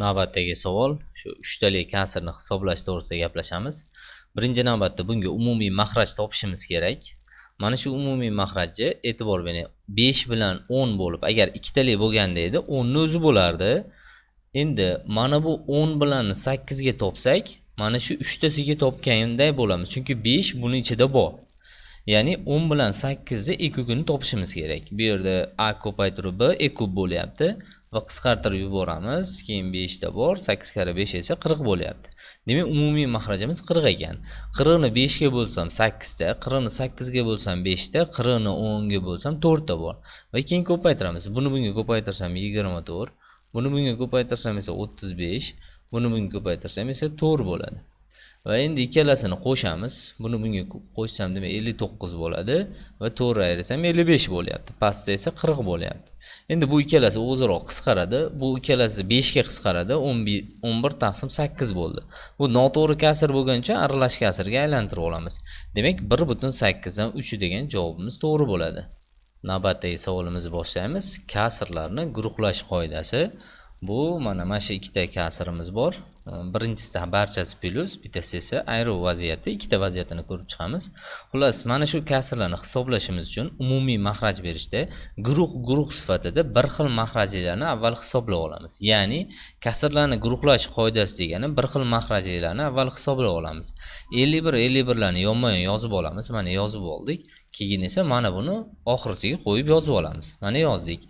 Navbatdagi savol shu uchtali kasrni hisoblash to'g'risida gaplashamiz. Birinchi navbatda bunga umumiy makhraj topishimiz kerak. Mana shu umumiy makhrajni e'tibor bering. 5 bilan 10 bo'lib, agar ikkitali bo'lganda edi, 10 ni o'zi bo'lardi. Endi mana bu 10 bilan 8 ga topsak, mana shu uchtasiga topganday bo'lamiz. Chunki 5 buni ichida bor. Ya'ni 10 bilan 8 ni ekugini topishimiz kerak. Bu yerda a ko'paytirib b ekub bo'lyapti. Va qisqartirib yuboramiz. Keyin 5 da bor, 8 kare 5 esa 40 bo'lyapti. Demak, umumiy makhrajimiz 40 ekan. 40 ni 5 ga bo'lsam 8 da, 40 ni 8 ga bo'lsam 5 da, 40 ni 10 ga bo'lsam 4 da bor. Va keyin ko'paytiramiz. Buni bunga ko'paytirsam 24, buni bunga ko'paytirsam esa 35, buni bunga ko'paytirsam esa 4 bo'ladi. Va endi ikkalasini qo'shamiz. Buni bunga qo'shsam demak 59 bo'ladi va 4 ayrsam 55 bo'lyapti. Pastda esa 40 bo'lyapti. Endi bu ikkalasi o'zaro qisqaradi. Bu ikkalasi 5 ga qisqaradi. 11 taqsim 8 bo'ldi. Bu noto'g'ri kasr bo'lgani uchun aralash kasrga aylantirib olamiz. Demak 1.8 dan 3 degan javobimiz to'g'ri bo'ladi. Navbatdagi savolimizni boshlaymiz. Kasrlarni guruhlash qoidasi. Bu mana shu ikkita kasrimiz bor. Birinchisida barchasi plyus, bittasi esa ayruv vaziyati, ikkita vaziyatini ko'rib chiqamiz. Xullas, mana shu kasrlarni hisoblashimiz uchun umumiy makhraj berishda guruh sifatida bir xil makhrajlarni avval hisoblab olamiz. Ya'ni kasrlarni guruhlash qoidasi degani bir xil makhrajlarni avval hisoblab olamiz. 51 larni yonma-yon yozib olamiz. Mana yozib oldik. Keyin esa mana buni oxirisiga qo'yib yozib olamiz. Mana yozdik.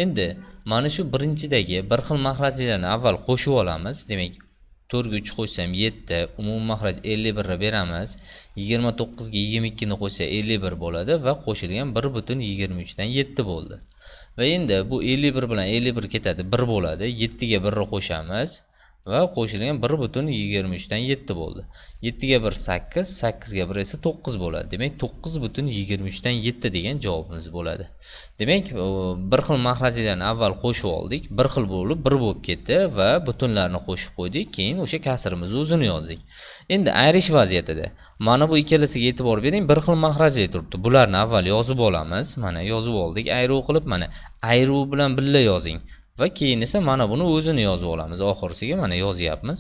Endi mana shu birinchidagi bir xil makhrajlarni avval qo'shib olamiz. Demak, 4 ga 3 qo'shsam 7, umumiy makhraj 51 ni beramiz. 29 ga 22 ni qo'shsa 51 bo'ladi va qo'shilgan 1.23 dan 7 bo'ldi. Va endi bu 51 bilan 51 ketadi, 1 bo'ladi. 7 ga 1 ni qo'shamiz va qo'shilgan 1.23 dan 7 bo'ldi. 7 ga 1 8, 8 ga 1 esa 9 bo'ladi. Demak 9.23 dan 7 degan javobimiz bo'ladi. Demak, bir xil makhrajlarni avval qo'shib oldik, bir xil bo'lib, bir bo'lib ketdi va butunlarni qo'shib qo'ydik, keyin o'sha kasrimizni o'zini yozdik. Endi ayrish vaziyatida mana bu ikkalasiga e'tibor bering, bir xil makhrajlar turibdi. Bularni avval yozib olamiz. Mana yozib oldik, ayruv qilib, mana ayruv bilan birga yozing. Va keyin esa mana buni o'zini yozib olamiz. Oxirisiga mana yozyapmiz.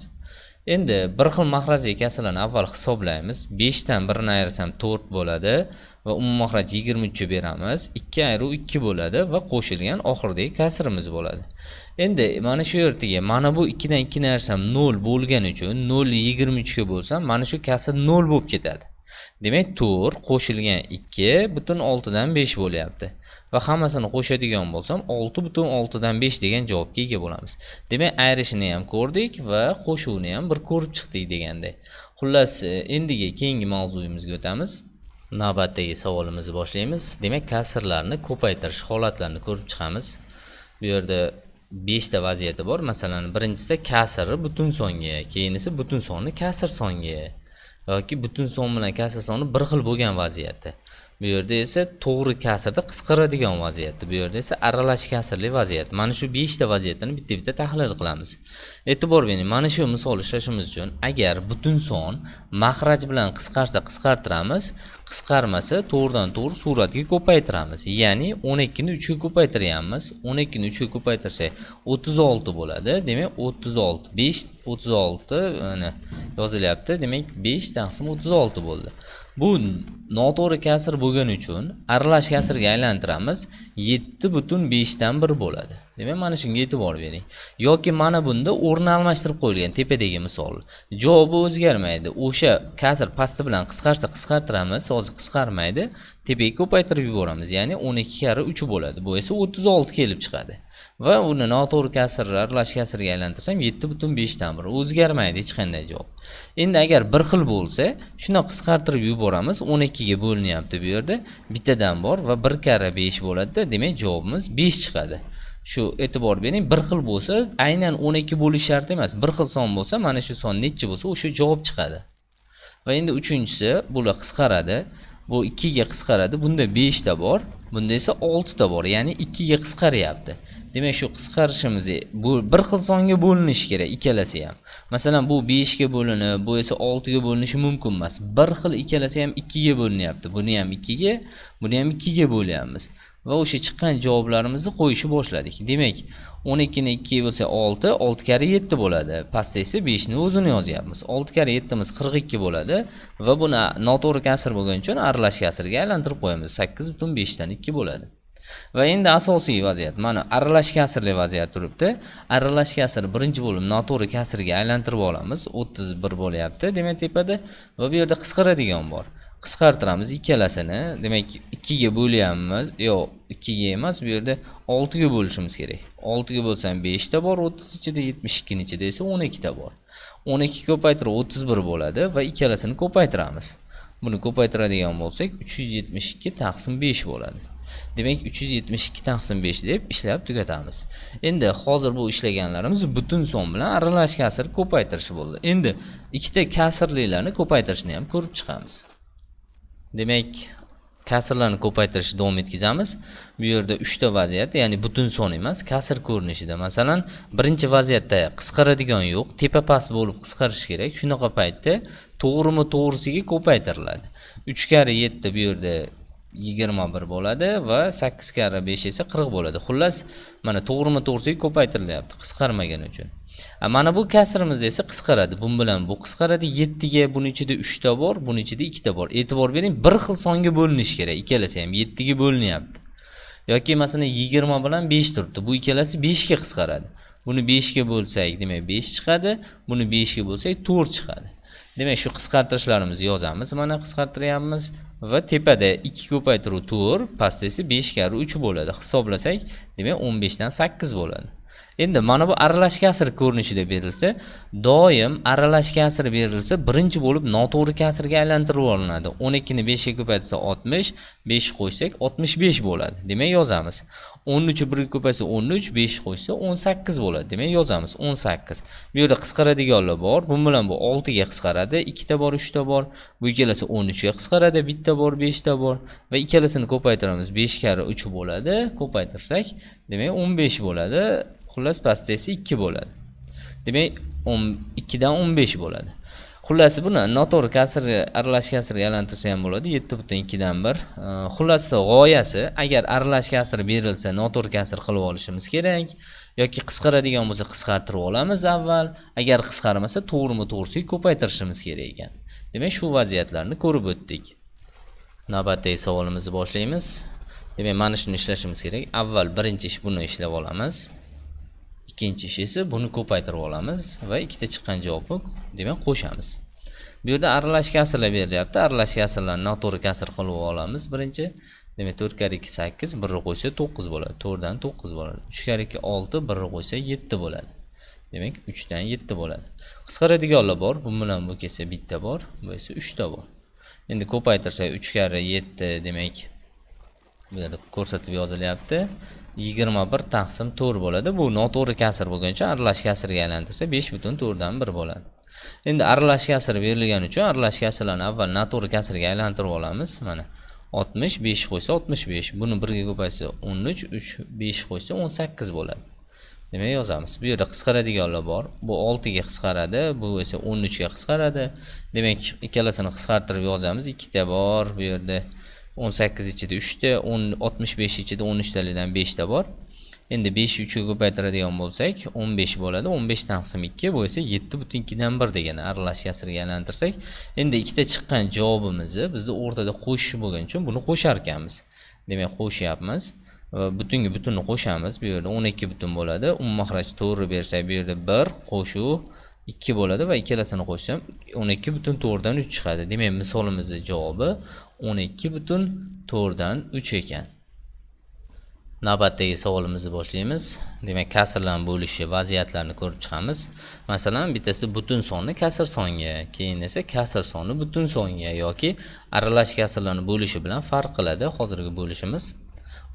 Endi bir xil makhrajli kasrlarni avval hisoblaymiz. 5 dan 1 ni ayirsam 4 bo'ladi va umumiy makhraj 23 beramiz. 2 ayruv 2 bo'ladi va qo'shilgan oxirdagi kasrimiz bo'ladi. Endi mana shu yerga mana bu 2 dan 2 ni ayirsam 0 bo'lgani uchun 0 ni 23 ga bo'lsam mana shu kasr 0 bo'lib ketadi. Demak 4 qo'shilgan 2.6 dan 5 bo'lyapti. Va hammasini qo'shadigan bo'lsam 6.6 dan 5 degan javobga ega bo'lamiz. Demak, ayrishini ham ko'rdik va qo'shuvni ham bir ko'rib chiqdik deganday. Xullas, endiga keyingi mavzuyimizga o'tamiz. Navbatdagi savolimizni boshlaymiz. Demak, kasrlarni ko'paytirish holatlarini ko'rib chiqamiz. Bu yerda 5 ta vaziyati bor. Masalan, birinchisi kasrni butun songa, keyin esa butun sonni kasr songa yoki butun son bilan kasr soni bir xil bo'lgan vaziyatda. Bu yerda esa to'g'ri kasrda qisqaradigan vaziyatda. Bu yerda esa aralash kasrli vaziyat. Mana shu 5 ta vaziyatni bitta-bitta tahlil qilamiz. E'tibor bering, mana shu misol ishlashimiz uchun agar butun son makhraj bilan qisqarsa qisqartiramiz, qisqarmasa to'g'ridan-to'g'ri suratga ko'paytiramiz. Ya'ni 12 ni 3 ga ko'paytiryapmiz. 12 ni 3 ga ko'paytirsak 36 bo'ladi. Demak 36, 5 36 mana yozilyapti. Demak 5 taqsim 36 bo'ldi. Bu noto'g'ri kasr bo'lgani uchun aralash kasrga aylantiramiz. 7.5 dan 1 bo'ladi. Demak, mana shunga e'tibor bering. Yoki mana bunda o'rni almashtirib qo'yilgan tepadagi misol. Javobi o'zgarmaydi. O'sha kasr pasti bilan qisqarsa qisqartiramiz, hozir qisqarmaydi. Tepaga ko'paytirib yuboramiz. Ya'ni 12 kare 3 bo'ladi. Bu esa 36 kelib chiqadi. Va uni noto'g'ri kasr aralash kasrga aylantirsam 7.5 dan 1 o'zgarmaydi hech qanday javob. Endi agar bir xil bo'lsa, shuni qisqartirib yuboramiz. 12 ga bo'linyapti bu yerda. Bittadan bor va 1 kare 5 bo'ladi. Demak, javobimiz 5 chiqadi. Shu e'tibor bering, bir xil bo'lsa, aynan 12 bo'lish shart emas. Bir xil son bo'lsa, mana shu son necha bo'lsa, o'sha javob chiqadi. Va endi uchinchisi, bular qisqaradi. Bu 2 ga qisqaradi. Bunda 5 ta bor, bunda esa 6 ta bor. Ya'ni 2 ga qisqaryapti. Demak, shu qisqarishimiz bu bir xil songa bo'linishi kerak ikkalasi ham. Masalan, bu 5 ga bo'linib, bu esa 6 ga bo'linishi mumkin emas. Bir xil ikkalasi ham 2 ga bo'linyapti. Buni ham 2 ga, buni ham 2 ga bo'lyapmiz. Va o'sha chiqqan javoblarimizni qo'yishni boshladik. Demak, 12 ni 2 bo'lsa 6, 6 kare 7 bo'ladi. Pastda esa 5 ni o'zini yozyapmiz. 6 kare 7 imiz 42 bo'ladi va buni noto'g'ri kasr bo'lgani uchun aralash kasrga aylantirib qo'yamiz. 8.5 dan 2 bo'ladi. Va endi asosiy vaziyat mana aralash kasrli vaziyat turibdi. Aralash kasr birinchi bo'lib noto'g'ri kasrga aylantirib olamiz. 31 bo'lyapti, demak tepada va bu yerda qisqaradigan bor. Qisqartiramiz ikkalasini. Demak 2 ga bo'lyapmiz. Yo'q, 2 ga emas, bu yerda 6 ga bo'lishimiz kerak. 6 ga bo'lsam 5 ta bor, 30 ichida 72 ni ichida esa 12 ta bor. 12 ko'paytirib 31 bo'ladi va ikkalasini ko'paytiramiz. Buni ko'paytiradigan bo'lsak 372 taqsim 5 bo'ladi. Demak 372 taqsim 5 deb ishlab tugatamiz. Endi hozir bu ishlaganlarimiz butun son bilan aralash kasr ko'paytirish bo'ldi. Endi ikkita kasrlilarni ko'paytirishni ham ko'rib chiqamiz. Demak, kasrlarni ko'paytirishni davom etkazamiz. Bu yerda 3 ta vaziyat, ya'ni butun son emas, kasr ko'rinishida. Masalan, birinchi vaziyatda qisqaradigan yo'q, tepa past bo'lib qisqarish kerak. Shunaqa paytda to'g'rimi to'g'risiga ko'paytiriladi. 3 kare 7 bu yerda 21 bo'ladi va 8 kare 5 esa 40 bo'ladi. Xullas, mana to'g'rimi to'g'risiga ko'paytirilyapti qisqarmagani uchun. Mana bu kasrimiz esa qisqaradi. Bu bilan bu qisqaradi. 7 ga buni ichida 3 ta bor, buni ichida 2 ta bor. E'tibor bering, bir xil songa bo'linishi kerak. Ikkalasi ham 7 ga bo'linyapti. Yoki masalan 20 bilan 5 turibdi. Bu ikkalasi 5 ga qisqaradi. Buni 5 ga bo'lsak, demak 5 chiqadi. Buni 5 ga bo'lsak 4 chiqadi. Demak, shu qisqartirishlarimizni yozamiz. Mana qisqartiryapmiz va tepada 2 ko'paytiruv 4, pastda esa 5 kare 3 bo'ladi. Hisoblasak, demak 15 dan 8 bo'ladi. Endi mana bu aralash kasr ko'rinishida berilsa, doim aralash kasr berilsa, birinchi bo'lib noto'g'ri kasrga aylantirib olinadi. 12 ni 5 ga ko'paytsa 60, 5 qo'ysak 65 bo'ladi. Demak yozamiz. 13 1 ga ko'paysa 13, 5 qo'ysa 18 bo'ladi. Demak yozamiz 18. Bu yerda qisqaradiganlar bor. Bu bilan bu 6 ga qisqaradi, 2 ta bor, 3 ta bor. Bu ikkalasi 13 ga qisqaradi, 1 ta bor, 5 ta bor va ikkalasini ko'paytiramiz. 5 kare 3 bo'ladi. Ko'paytirsak, demak 15 bo'ladi. Xullas pastda esa 2 bo'ladi. Demak 2 dan 15 bo'ladi. Xullas buni noto'g'ri kasrga, aralash kasrga aylantirsa ham bo'ladi. 7.2 dan 1. Xullas g'oyasi, agar aralash kasr berilsa, noto'g'ri kasr qilib olishimiz kerak yoki qisqaradigan bo'lsa qisqartirib olamiz avval. Agar qisqarmasa, to'g'rimi to'g'risiga ko'paytirishimiz kerak ekan. Demak, shu vaziyatlarni ko'rib o'tdik. Navbatdagi savolimizni boshlaymiz. Demak, mana shuni ishlashimiz kerak. Avval birinchi ish buni ishlab olamiz. Ikkinchi ish esa buni ko'paytirib olamiz va ikkita chiqqan javobni demak qo'shamiz. Bu yerda aralash kasrlar berilyapti. Aralash kasrlarni noto'g'ri kasr qilib olamiz birinchi. Demak 4 kare 2 8, 1 qo'ysa 9 bo'ladi. 4 dan 9 bo'ladi. 3 kare 2 6, 1 qo'ysa 7 bo'ladi. Demak 3 dan 7 bo'ladi. Qisqaradiganlar bor. Bu bilan bu kelsa bitta bor, bu esa 3 ta bor. Endi ko'paytirsak 3 kare 7 demak bu yerda ko'rsatib yozilyapti. 21 taqsim 4 bo'ladi. Bu noto'g'ri kasr bo'lgani uchun aralash kasrga aylantirsa 5.4 dan 1 bo'ladi. Endi aralash kasr berilgani uchun aralash kasrlarni avval noto'g'ri kasrga aylantirib olamiz. Mana 65 qo'ysa 65, buni 1 ga ko'paysa 13, 3 5 qo'ysa 18 bo'ladi. Demak yozamiz. Bu yerda qisqaradiganlar bor. Bu 6 ga qisqaradi, bu esa 13 ga qisqaradi. Demak, ikkalasini qisqartirib yozamiz. 2 ta bor bu yerda. 18 ichida 3 ta, 65 ichida 13 talikdan 5 ta bor. Endi 5 ni 3 ga ko'paytiradigan bo'lsak, 15 bo'ladi. 15 taqsim 2 bu esa 7.2 dan 1 degani aralash kasrga aylantirsak, endi ikkita chiqqan javobimizni bizni o'rtada qo'shish bo'lgani uchun buni qo'shar ekanmiz. Demak, qo'shyapmiz va butunga butunni qo'shamiz. Bu yerda 12 butun bo'ladi. Makhraj to'g'ri bersak, bu yerda 1 qo'shuv 2 bo'ladi va ikkalasini qo'shsam 12.4 dan 3 chiqadi. Demak, misolimizning javobi 12.4 dan 3 ekan. Navbatdagi savolimizni boshlaymiz. Demak, kasrlarning bo'lishi vaziyatlarini ko'rib chiqamiz. Masalan, bittasi butun sonni kasr songa, keyin esa kasr sonni butun songa yoki aralash kasrlarning bo'lishi bilan farq qiladi hozirgi bo'lishimiz.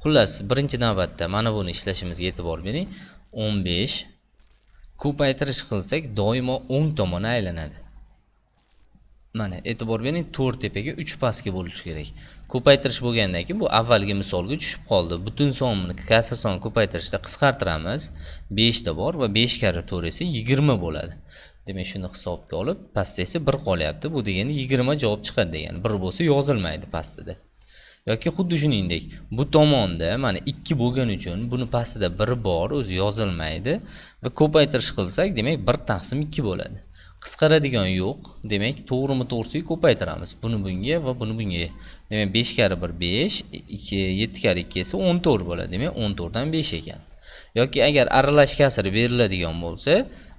Xullas, birinchi navbatda mana buni ishlashimizga e'tibor bering. 15 ko'paytirish qilsak, doimo o'ng tomon aylanadi. Mana e'tibor bering, 4 tepaga 3 pastga bo'lishi kerak. Ko'paytirish bo'lgandan keyin bu avvalgi misolga tushib qoldi. Butun sonni kasr son ko'paytirishda qisqartiramiz. 5 ta bor va 5 kare 4 esa 20 bo'ladi. Demak, shuni hisobga olib, pastda esa 1 qolyapti. Bu degani 20 javob chiqadi degani. 1 bo'lsa yozilmaydi pastida. Yoki xuddi shuningdek, bu tomonda mana 2 bo'lgani uchun buni pastida 1 bor, o'zi yozilmaydi va ko'paytirish qilsak, demak 1/2 bo'ladi. Qisqaradigan yo'q. Demak, to'g'rimi to'g'risiga ko'paytiramiz. Buni bunga va buni bunga. Demak, 5 kari 1 5, 7 kari 2 esa 14 bo'ladi. Demak, 14 dan 5 ekan. Yoki agar aralash kasr beriladigan bo'lsa,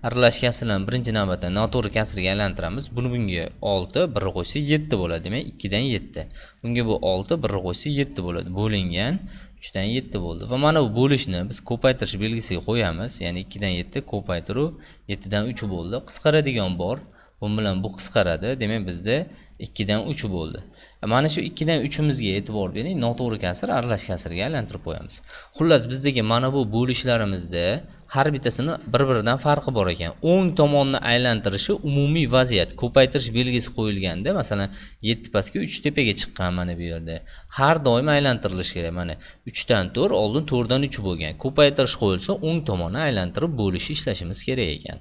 aralash kasrlarni birinchi navbatda noto'g'ri kasrga aylantiramiz. Buni bunga 6, 1 qo'shsa 7 bo'ladi. Demak, 2 dan 7. Bunga bu 6, 1 qo'shsa 7 bo'ladi. Bo'lingan 3 dan 7 bo'ldi. Va mana bu bo'lishni biz ko'paytirish belgisiga qo'yamiz. Ya'ni 2 dan 7 ko'paytiruv 7 dan 3 bo'ldi. Qisqaradigan bor. Bu bilan bu qisqaradi. Demak, bizda 2 dan 3 bo'ldi. Mana shu 2 dan 3imizga e'tibor bering. Noto'g'ri kasr aralash kasrga aylantirib qo'yamiz. Xullas, bizdagi mana bu bo'lishlarimizda har bittasini bir-biridan farqi bor ekan. O'ng tomonni aylantirishi umumiy vaziyat. Ko'paytirish belgisi qo'yilganda, masalan, 7 pastga 3 tepaga chiqqan mana bu yerda. Har doim aylantirilishi kerak. Mana 3 dan 4, oldin 4 dan 3 bo'lgan. Ko'paytirish qo'yilsa, o'ng tomonni aylantirib bo'lish ishlashimiz kerak ekan.